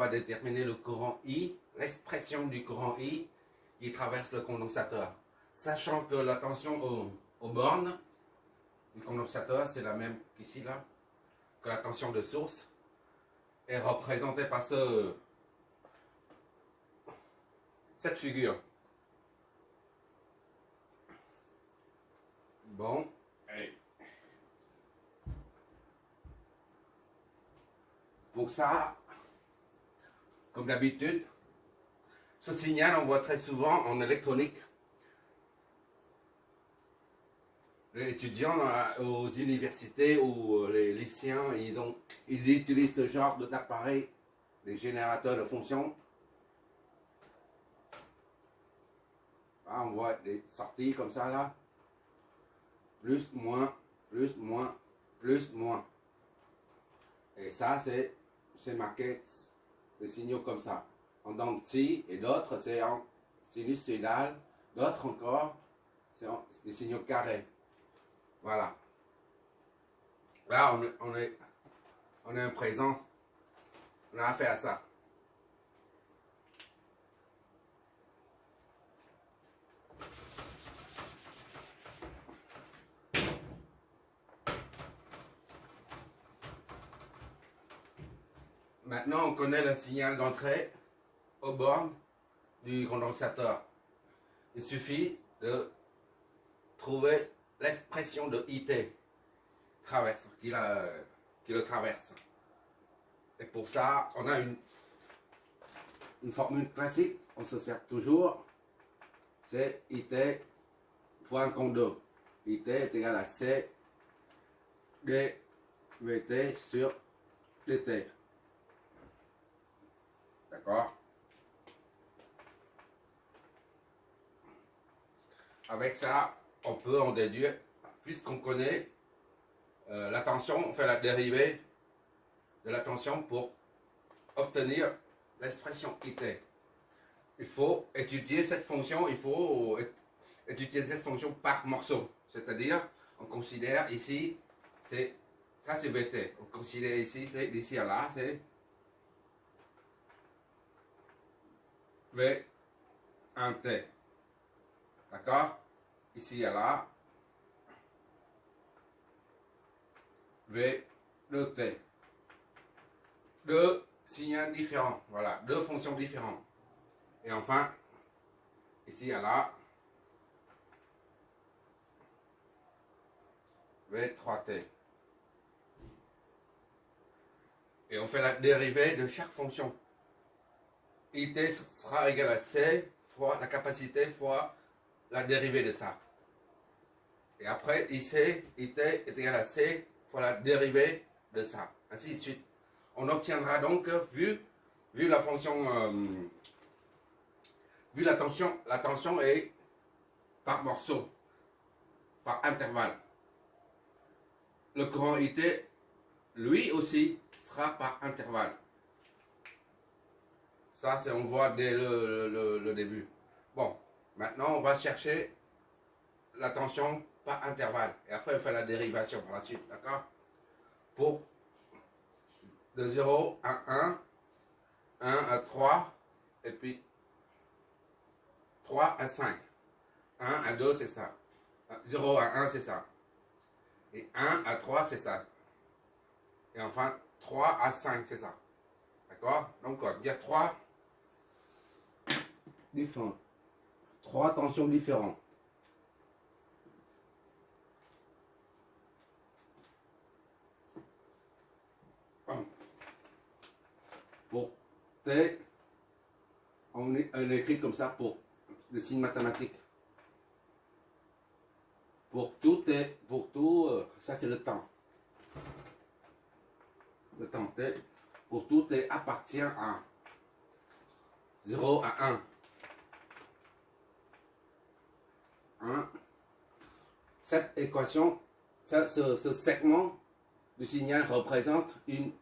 On va déterminer le courant I, l'expression du courant I qui traverse le condensateur. Sachant que la tension aux bornes du condensateur, c'est la même qu'ici, là, que la tension de source, est représentée par cette figure. Bon, allez. Pour ça, comme d'habitude, ce signal, on voit très souvent en électronique. Les étudiants aux universités ou les lycéens, ils utilisent ce genre d'appareil, des générateurs de fonctions. Là, on voit des sorties comme ça, là. Plus, moins, plus, moins, plus, moins. Et ça, c'est marqué des signaux comme ça. En dents de scie, et d'autres, c'est en sinusoïdal. D'autres encore, c'est des signaux carrés. Voilà. Là, on est en présent. On a affaire à ça. Maintenant, on connaît le signal d'entrée aux bornes du condensateur. Il suffit de trouver l'expression de IT qui le traverse. Et pour ça, on a une formule classique, on se sert toujours, c'est IT point condo. IT est égal à C dVt sur dt. D'accord? Avec ça, on peut en déduire, puisqu'on connaît la tension, on fait la dérivée de la tension pour obtenir l'expression IT. Il faut étudier cette fonction, par morceau. C'est-à-dire, on considère ici, ça c'est Vt. On considère ici, c'est d'ici à là, c'est V1t. D'accord? Ici à là, V2t. Deux signaux différents. Voilà, deux fonctions différentes. Et enfin, ici à là, V3t. Et on fait la dérivée de chaque fonction. IT sera égal à C fois la capacité fois la dérivée de ça. Et après, IT est égal à C fois la dérivée de ça. Ainsi de suite. On obtiendra donc, vu la fonction, vu la tension est par morceau, par intervalle. Le courant IT, lui aussi, sera par intervalle. Ça, on voit dès le début. Bon, maintenant, on va chercher la tension par intervalle. Et après, on fait la dérivation par la suite, d'accord? Pour de 0 à 1 à 3, et puis 3 à 5. 1 à 2, c'est ça. 0 à 1, c'est ça. Et 1 à 3, c'est ça. Et enfin, 3 à 5, c'est ça. D'accord? Donc, il y a 3 différents. 3 tensions différentes. Pour T, on écrit comme ça pour le signe mathématique. Pour tout, ça c'est le temps. Le temps T, pour tout T appartient à 0 à 1. 1. Cette équation, ce segment du signal représente une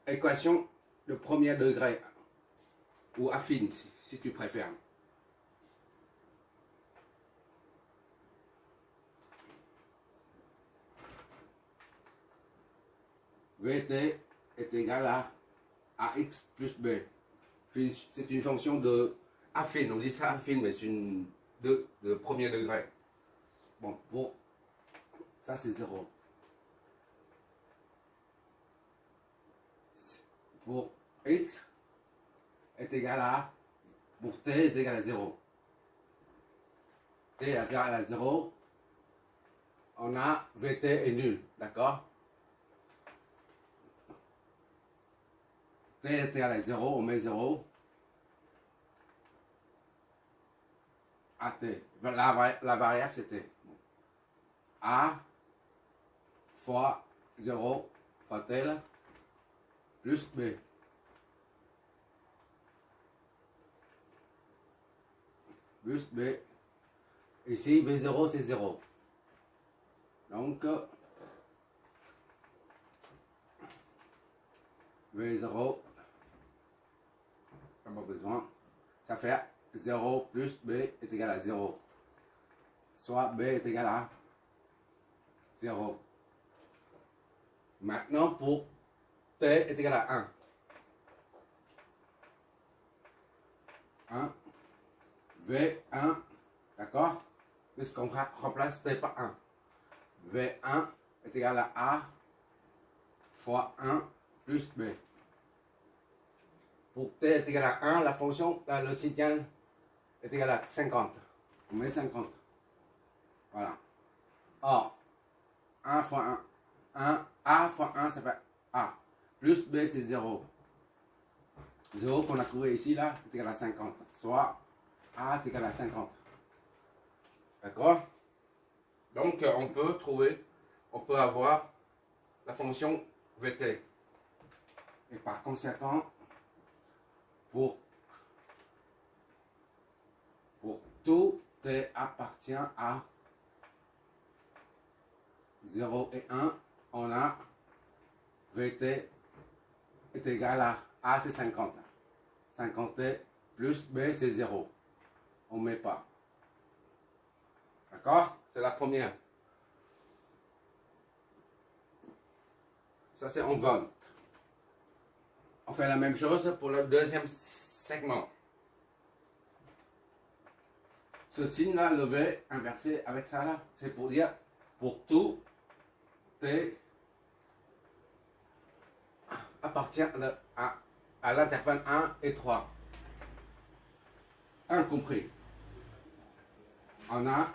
équation de premier degré, ou affine si tu préfères. Vt est égal à AX plus B. C'est une fonction de affine, on dit ça affine, mais c'est une de premier degré. Bon, pour ça c'est 0. Pour X est égal à, pour T est égal à 0. T est égal à 0, on a VT est nul, d'accord? T est égal à 0, on met 0. AT. La variable c'était A fois 0 fois tel plus B. Plus B. Ici, V0 c'est 0. Donc, V0, pas besoin. Ça fait 0 plus B est égal à 0. Soit B est égal à 0. Maintenant, pour T est égal à 1. 1. V1, d'accord? Puisqu'on remplace T par 1. V1 est égal à A fois 1 plus B. Pour T est égal à 1, la fonction, le signal est égal à 50. On met 50. Voilà. Or, 1 fois 1, A fois 1, ça fait A. Plus B, c'est 0. 0 qu'on a trouvé ici, là, est égal à 50. Soit A est égal à 50. D'accord? Donc, on peut avoir la fonction VT. Et par conséquent, pour tout T appartient à 0 et 1, on a VT est égal à A, c'est 50. 50T plus B, c'est 0. On ne met pas. D'accord? C'est la première. Ça, c'est en volts. On fait la même chose pour le deuxième segment. Ce signe-là, le V inversé avec ça là, c'est pour dire pour tout T appartient à l'intervalle 1 et 3. 1 compris. On a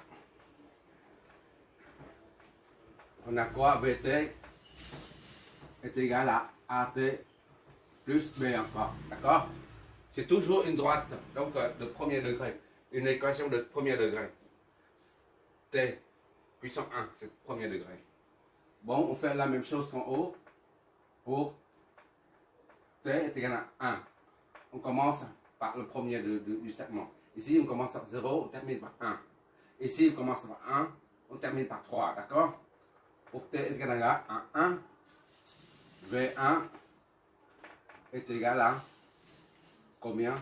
quoi? VT est égal à AT plus B encore. D'accord? C'est toujours une droite, donc de premier degré. Une équation de premier degré. T puissance 1, c'est premier degré. Bon, on fait la même chose qu'en haut pour T est égal à 1. On commence par le premier du segment. Ici, on commence par 0, on termine par 1. Ici, on commence par 1, on termine par 3. D'accord? Pour T est égal à 1, V1 est égal à combien?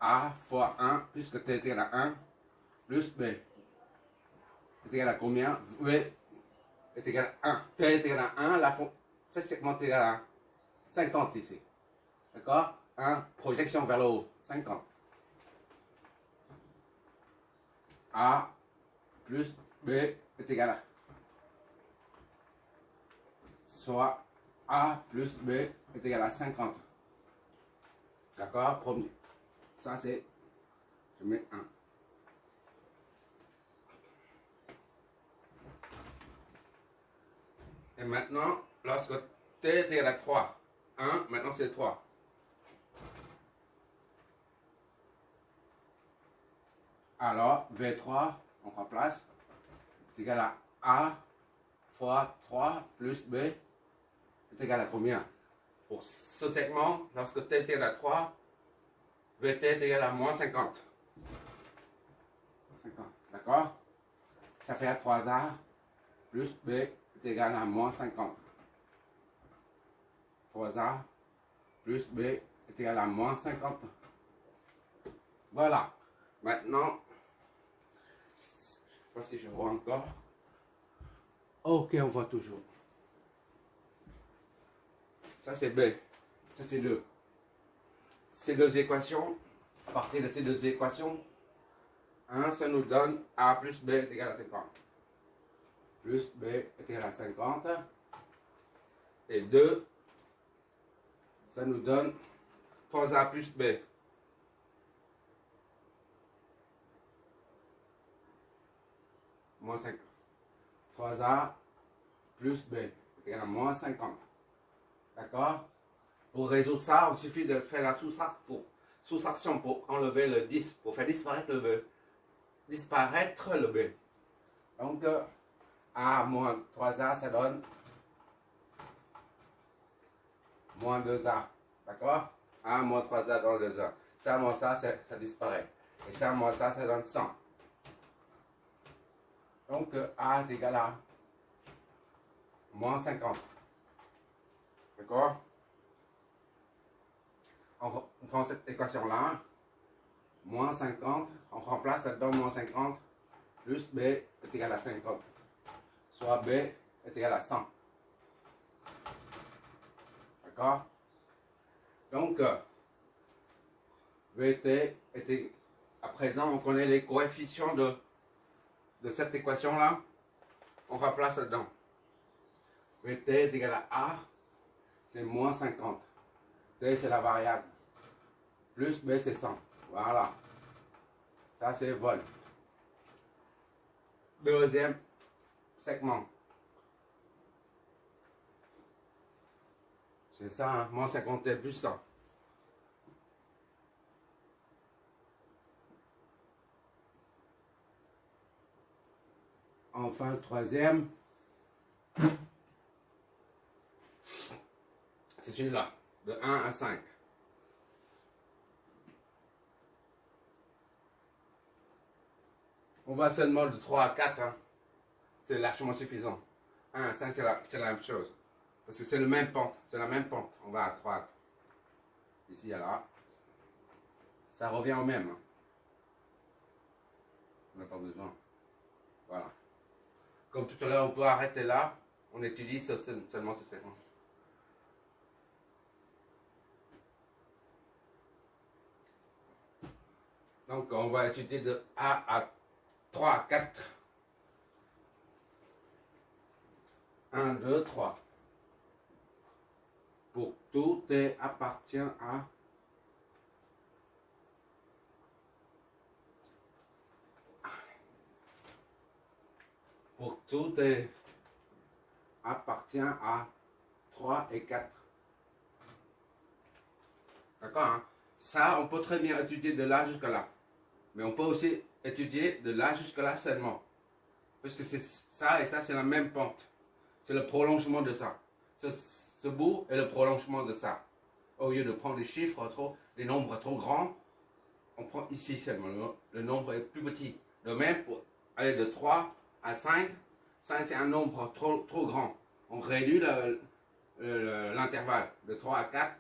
A fois 1, puisque T est égal à 1, plus B est égal à combien? V est égal à 1. T est égal à 1, ce segment est égal à 50 ici. D'accord? 1, projection vers le haut, 50. A plus B est égal à, soit A plus B est égal à 50. D'accord? Premier. Ça c'est, je mets 1. Et maintenant, lorsque T est égal à 3, 1, maintenant c'est 3. Alors, V3, on remplace, est égal à A fois 3 plus B est égal à combien? Pour ce segment, lorsque T est égal à 3, VT est égal à moins 50. 50. D'accord? Ça fait 3A plus B est égal à moins 50. 3A plus B est égal à moins 50. Voilà. Maintenant, je ne sais pas si je vois encore. Ok, on voit toujours. Ça c'est B. Ça c'est deux. Ces deux équations, à partir de ces deux équations, 1, ça nous donne A plus B est égal à 50. Plus B est égal à 50. Et 2, ça nous donne 3A plus B. Moins 50. 3A plus B est égal à moins 50. D'accord? Pour résoudre ça, il suffit de faire la soustraction pour enlever le 10, pour faire disparaître le B. Donc, A moins 3A, ça donne moins 2A. D'accord? A moins 3A donne 2A. Ça moins ça, ça disparaît. Et ça moins ça donne 100. Donc, A est égal à moins 50. D'accord? On prend cette équation-là, moins 50, on remplace là-dedans moins 50, plus B est égal à 50. Soit B est égal à 100. D'accord? Donc, VT était, à présent, on connaît les coefficients de cette équation-là. On remplace là-dedans. VT est égal à A, c'est moins 50. T, c'est la variable. Plus B, c'est 100. Voilà. Ça, c'est vol. Deuxième segment. C'est ça, hein? Moins 50 T plus 100. Enfin, le troisième. C'est celui-là. De 1 à 5. On va seulement de 3 à 4. Hein. C'est largement suffisant. 1 à 5, c'est la même chose. Parce que c'est le même pente. C'est la même pente. On va à 3. Ici à là. Ça revient au même. Hein. On n'a pas besoin. Voilà. Comme tout à l'heure, on peut arrêter là. On étudie seulement ce segment. Donc, on va étudier de A à 3 à 4. 1, 2, 3. Pour tout T appartient à pour tout T appartient à 3 et 4. D'accord, hein? Ça, on peut très bien étudier de là jusqu'à là. Mais on peut aussi étudier de là jusqu'à là seulement. Parce que c'est ça et ça, c'est la même pente. C'est le prolongement de ça. Ce bout est le prolongement de ça. Au lieu de prendre des chiffres, des nombres trop grands, on prend ici seulement. Le nombre est plus petit. De même, pour aller de 3 à 5, 5 c'est un nombre trop grand. On réduit l'intervalle de 3 à 4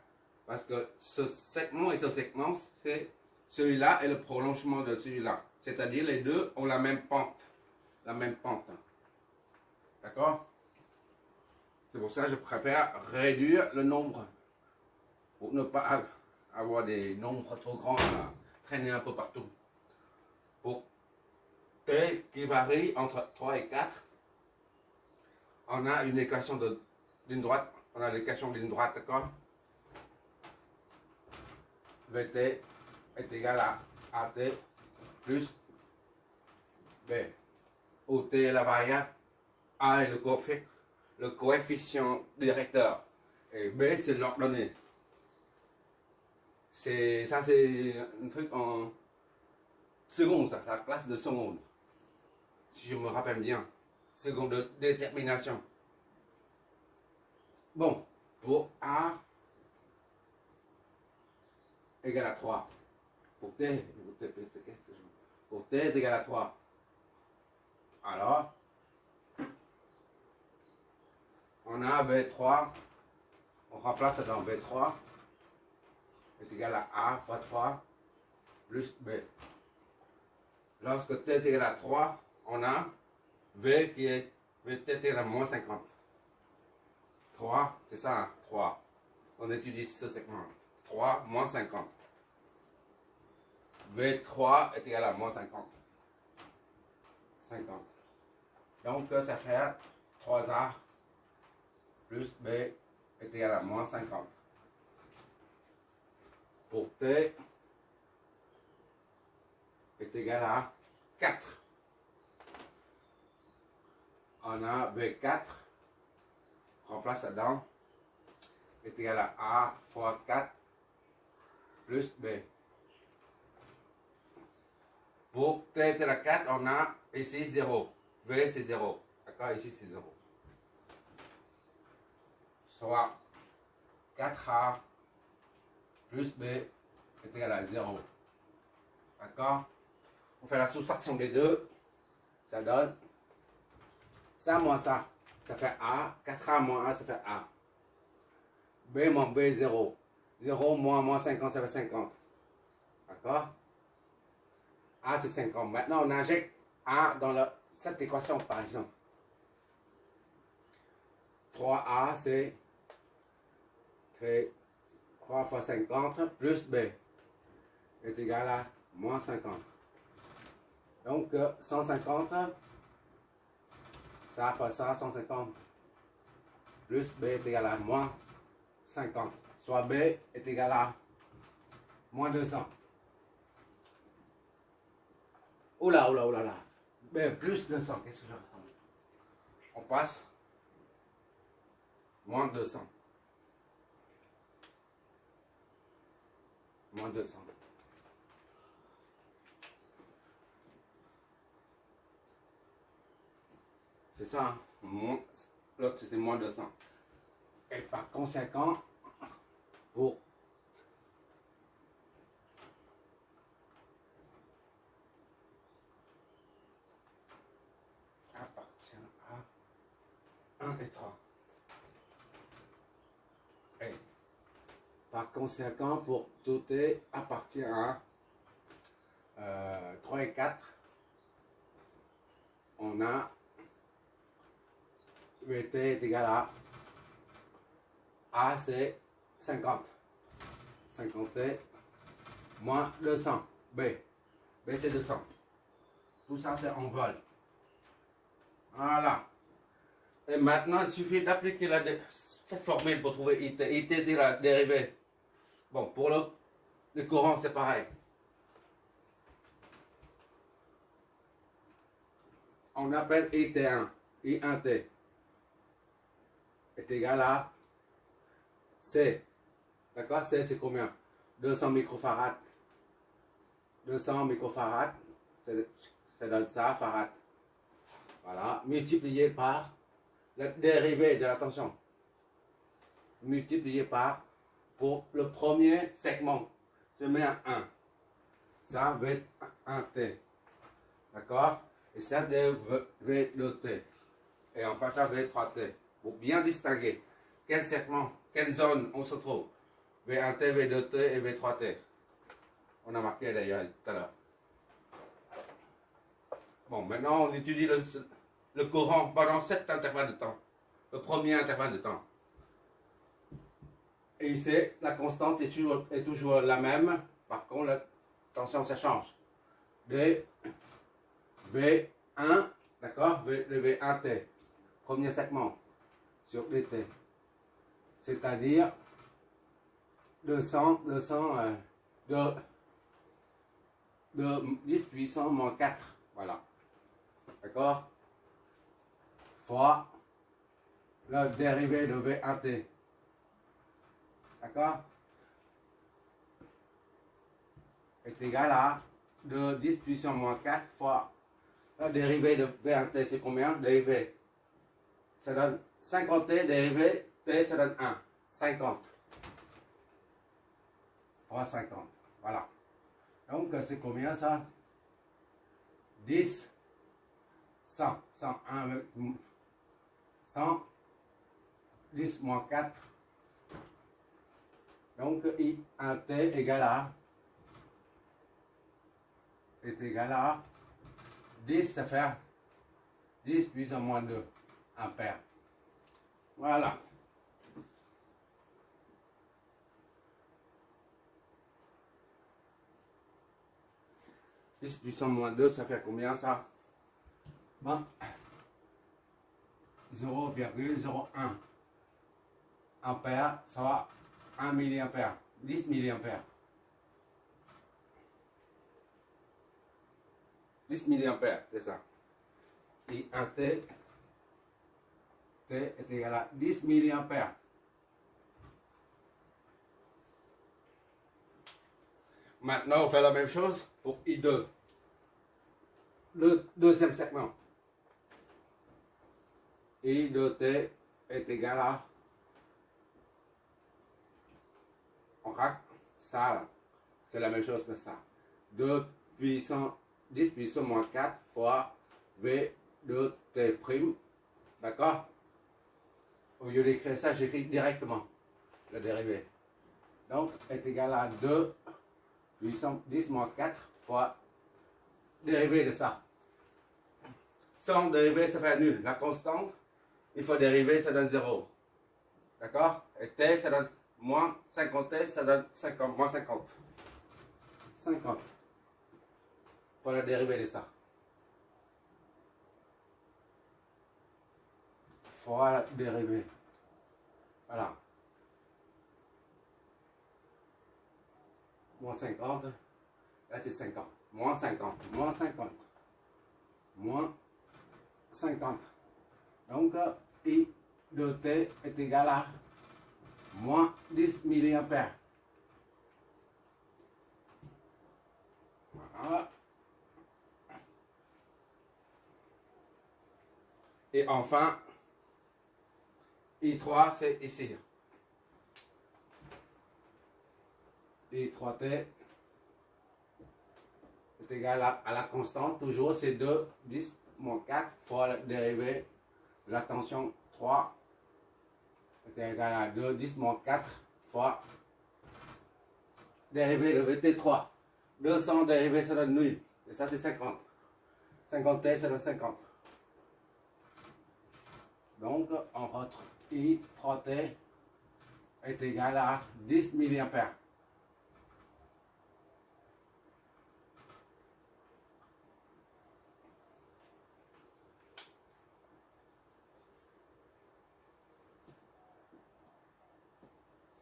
parce que ce segment et ce segment, c'est celui-là est le prolongement de celui-là. C'est-à-dire les deux ont la même pente. La même pente. D'accord? C'est pour ça que je préfère réduire le nombre. Pour ne pas avoir des nombres trop grands à traîner un peu partout. Pour T qui varie entre 3 et 4, on a une équation d'une droite. On a l'équation d'une droite, d'accord? VT est égal à AT plus B. Où T est la variable, A est le coefficient directeur et B c'est l'ordonnée. Ça c'est un truc en seconde, ça, la classe de seconde. Si je me rappelle bien. Seconde de détermination. Bon, pour A égale à 3. Pour T est égal à 3. Alors, on a V3, on remplace dans V3 est égal à A fois 3 plus B. Lorsque T est égal à 3, on a V qui est VT est égal à moins 50. 3, c'est ça, hein, 3. on étudie ce segment. 3 moins 50. V3 est égal à moins 50. 50. Donc, ça fait 3A plus B est égal à moins 50. Pour T est égal à 4. On a V4, remplace là-dedans, est égal à A fois 4 plus B. Pour T est égal à 4, on a ici 0. V c'est 0. D'accord, ici c'est 0. Soit 4A plus B est égal à 0. D'accord? On fait la soustraction des deux. Ça donne ça moins ça. Ça fait A. 4A moins A, ça fait A. B moins B, 0. 0 moins 50, ça fait 50. D'accord? A, c'est 50. Maintenant, on injecte A dans cette équation, par exemple. 3A, c'est 3 fois 50 plus B est égal à moins 50. Donc, 150, ça fois ça, 150, plus B est égal à moins 50. Soit B est égal à moins 200. Oula, oula, oula, là. B plus 200, qu'est-ce que je raconte? On passe moins 200. Moins 200. C'est ça, hein? L'autre c'est moins 200. Et par conséquent, pour appartient à 1 et 3. Et par conséquent, pour tout T appartient à 3 et 4, on a VT est égal à A, c'est 50. 50T moins 200. B. B, c'est 200. Tout ça, c'est en vol. Voilà. Et maintenant, il suffit d'appliquer cette formule pour trouver IT. IT, c'est la dérivée. Bon, pour le courant, c'est pareil. On appelle IT1. I1T est égal à C. D'accord? C, c'est combien? 200 microfarads. 200 microfarads, ça donne ça, farad. Voilà, multiplié par la dérivée de la tension. Multiplié par, pour le premier segment, je mets un 1. Ça, V1T. D'accord? Et ça, V2T. Et enfin, ça, V3T. Pour bien distinguer quel segment, quelle zone on se trouve. V1T, V2T et V3T. On a marqué d'ailleurs tout à l'heure. Bon, maintenant on étudie le courant pendant cet intervalle de temps. Le premier intervalle de temps. Et ici, la constante est toujours la même. Par contre, la tension, ça change. De V1, d'accord? Le V1T. Premier segment. Sur DT. C'est-à-dire 200 de 10 puissance moins 4. Voilà. D'accord? Fois la dérivée de V1T. D'accord? Est égal à 10 puissance moins 4 fois la dérivée de V1T. C'est combien? Dérivée. Ça donne 50T, dérivée T, ça donne 1. 50. Fois 50. Voilà. Donc, c'est combien ça? 10, 100. 101, 100, 10 moins 4. Donc, I1T égale à, est égal à 10, ça fait 10 puissance moins 2 ampères. Voilà. 10 puissance moins 2, ça fait combien ça? Bon. 0,01 ampère, soit 1 milliampère, 10 milliampères. 10 milliampères, c'est ça. Et un T est égal à 10 milliampères. Maintenant, on fait la même chose pour I2. Le deuxième segment. I de T est égal à, on rack ça là, c'est la même chose que ça. 2 puissance 10 puissance moins 4 fois V de T prime, d'accord? Au lieu d'écrire ça, j'écris directement le dérivé. Donc, est égal à 2 puissance 10 moins 4 fois dérivé de ça. Sans dérivé, ça fait nul. La constante, il faut dériver, ça donne 0. D'accord? Et T, ça donne moins 50T, ça donne 50, moins 50. 50. Il faut la dériver de ça. Fois la dérivée. Voilà. Moins 50. Là, c'est 50. Moins 50. Moins 50. Moins 50. Donc, I de T est égal à moins 10 milliampères. Voilà. Et enfin, I3, c'est ici. I3T est égal à la constante, toujours c'est 2, 10 moins 4 fois la dérivée de la tension 3 est égal à 2, 10 moins 4 fois dérivée de VT3. 200 dérivés, ça donne 1000. Et ça, c'est 50. 50T, ça donne 50. Donc, on retrouve I3T est égal à 10 milliampères.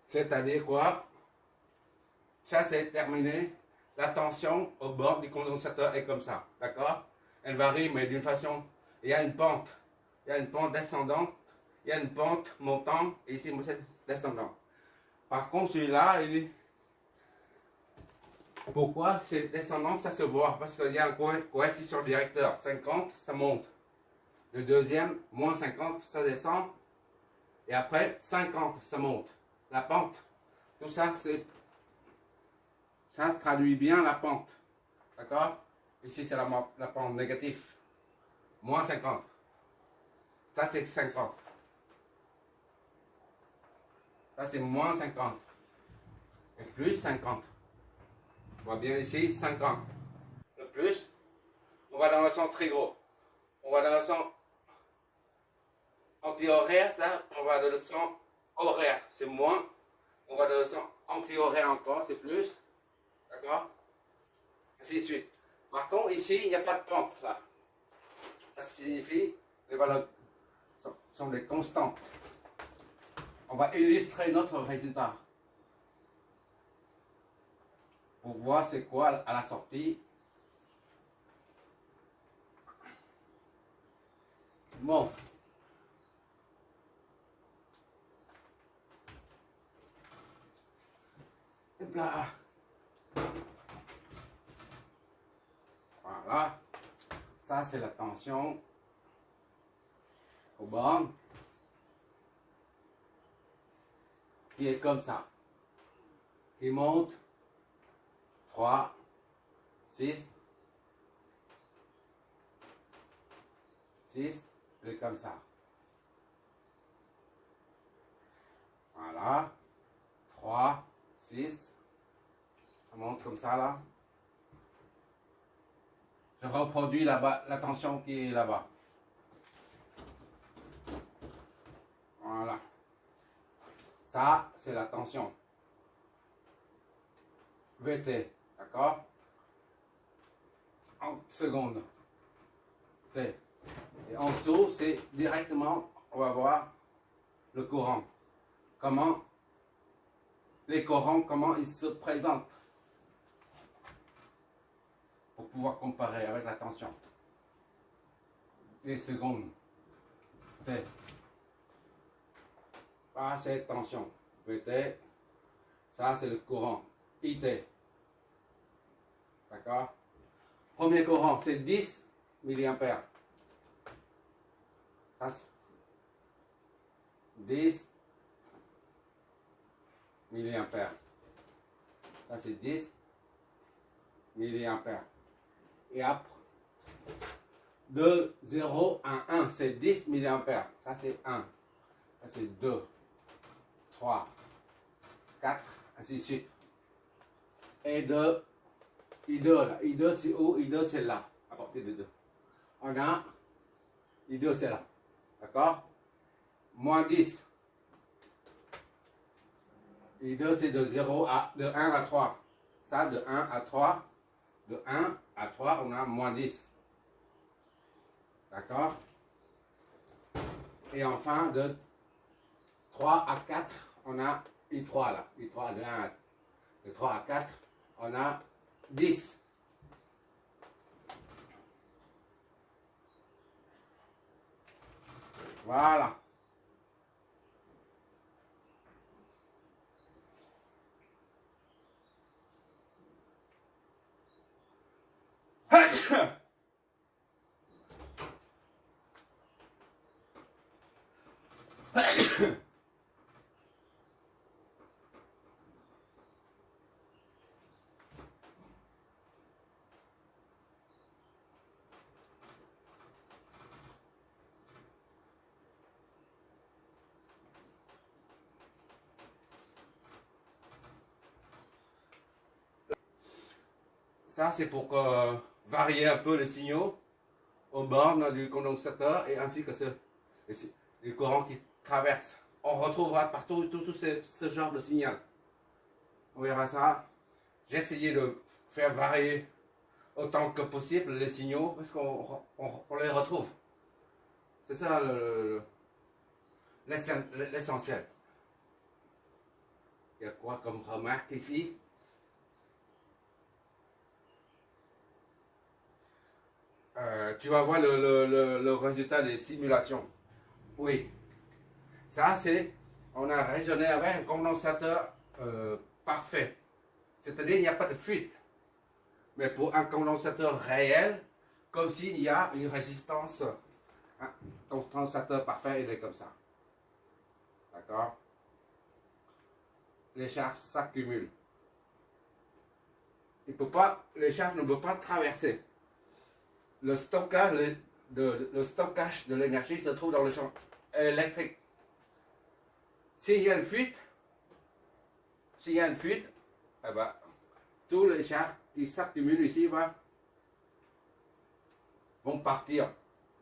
C'est-à-dire quoi? Ça, c'est terminé. La tension au bord du condensateur est comme ça. D'accord? Elle varie, mais d'une façon. Il y a une pente. Il y a une pente descendante. Il y a une pente montante. Et ici, c'est descendant. Par contre, celui-là, il est. Pourquoi c'est descendant? Ça se voit. Parce qu'il y a un coefficient directeur. 50, ça monte. Le deuxième, moins 50, ça descend. Et après, 50, ça monte. La pente. Tout ça, c'est. Ça traduit bien la pente. D'accord? Ici, c'est la pente négative. Moins 50. Ça, c'est 50. Ça, c'est moins 50. Et plus 50. On voit bien ici, 50. Le plus, on va dans le sens très gros. On va dans le sens anti-horaire, ça, on va dans le sens horaire. C'est moins. On va dans le sens anti-horaire encore, c'est plus. D'accord? Ainsi de suite. Par contre, ici, il n'y a pas de pente, là. Ça signifie que les valeurs sont des constantes. On va illustrer notre résultat. Pour voir c'est quoi à la sortie. Bon. Et là. Voilà. Ça, c'est la tension au bornes qui est comme ça. Qui monte 3, 6, 6, et comme ça. Voilà. 3, 6. Ça monte comme ça là. Je reproduis là-bas la tension qui est là-bas. Voilà. Ça, c'est la tension. VT. D'accord? 30 secondes. T. Et en dessous, c'est directement, on va voir le courant. Comment les courants, comment ils se présentent. Pour pouvoir comparer avec la tension. Les secondes. T. Ah, c'est tension. VT. Ça, c'est le courant. IT. D'accord? Premier courant, c'est 10 mA. Ça, c'est 10 mA. Ça, c'est 10 mA. Et après, de 0 à 1, c'est 10 mA. Ça, c'est 1. Ça, c'est 2, 3, 4, ainsi de suite. Et de I2, là. I2, c'est où? I2, c'est là, à partir de 2. On a I2, c'est là. D'accord? Moins 10. I2, c'est de 0 à, de 1 à 3. Ça, de 1 à 3. De 1 à 3, on a moins 10. D'accord? Et enfin, de 3 à 4, on a I3 là. I3 de 1 à, de 3 à 4, on a 10. Voilà. Ça, c'est pour varier un peu les signaux aux bornes du condensateur et ainsi que le courant qui traverse. On retrouvera partout tout ce genre de signal. On verra ça. J'ai essayé de faire varier autant que possible les signaux parce qu'on les retrouve. C'est ça l'essentiel. Il y a quoi comme remarque ici? Tu vas voir le résultat des simulations. Oui. Ça, c'est, on a raisonné avec un condensateur parfait. C'est-à-dire, il n'y a pas de fuite. Mais pour un condensateur réel, comme s'il y a une résistance, un condensateur parfait, il est comme ça. D'accord? Les charges s'accumulent. Les charges ne peuvent pas traverser. Le stockage de l'énergie se trouve dans le champ électrique. S'il y a une fuite, eh ben, tous les charges qui s'accumulent ici vont partir.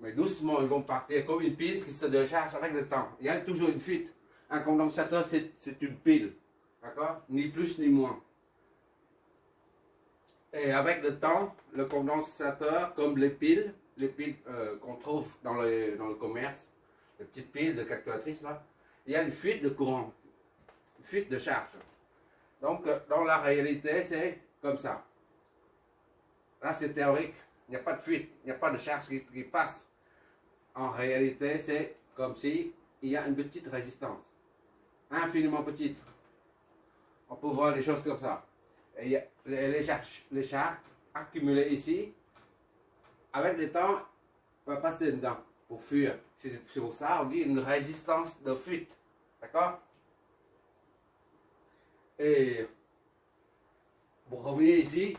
Mais doucement, ils vont partir comme une pile qui se décharge avec le temps. Il y a toujours une fuite. Un condensateur, c'est une pile. D'accord? Ni plus ni moins. Et avec le temps, le condensateur, comme les piles qu'on trouve dans le commerce, les petites piles de calculatrice, là, il y a une fuite de courant, une fuite de charge. Donc, dans la réalité, c'est comme ça. Là, c'est théorique. Il n'y a pas de fuite, il n'y a pas de charge qui passe. En réalité, c'est comme si il y a une petite résistance, infiniment petite. On peut voir les choses comme ça. Et il y a les charges accumulées ici, avec le temps, on va passer dedans pour fuir. C'est pour ça on dit une résistance de fuite. D'accord? Et pour revenir ici,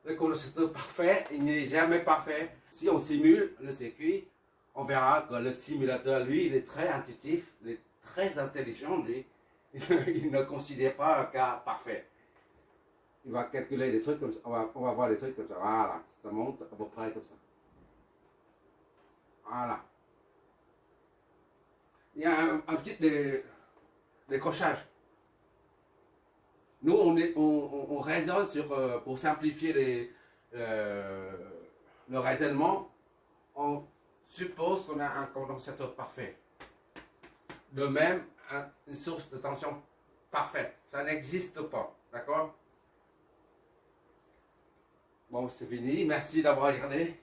le condensateur parfait, il n'est jamais parfait. Si on simule le circuit, on verra que le simulateur, lui, il est très intuitif, il est très intelligent, lui. Il ne considère pas un cas parfait. Il va calculer des trucs comme ça. On va voir des trucs comme ça. Voilà, ça monte à peu près comme ça. Voilà. Il y a un petit décrochage. Nous, on raisonne sur, pour simplifier le raisonnement, on suppose qu'on a un condensateur parfait. De même, une source de tension parfaite. Ça n'existe pas. D'accord? Bon, c'est fini. Merci d'avoir regardé.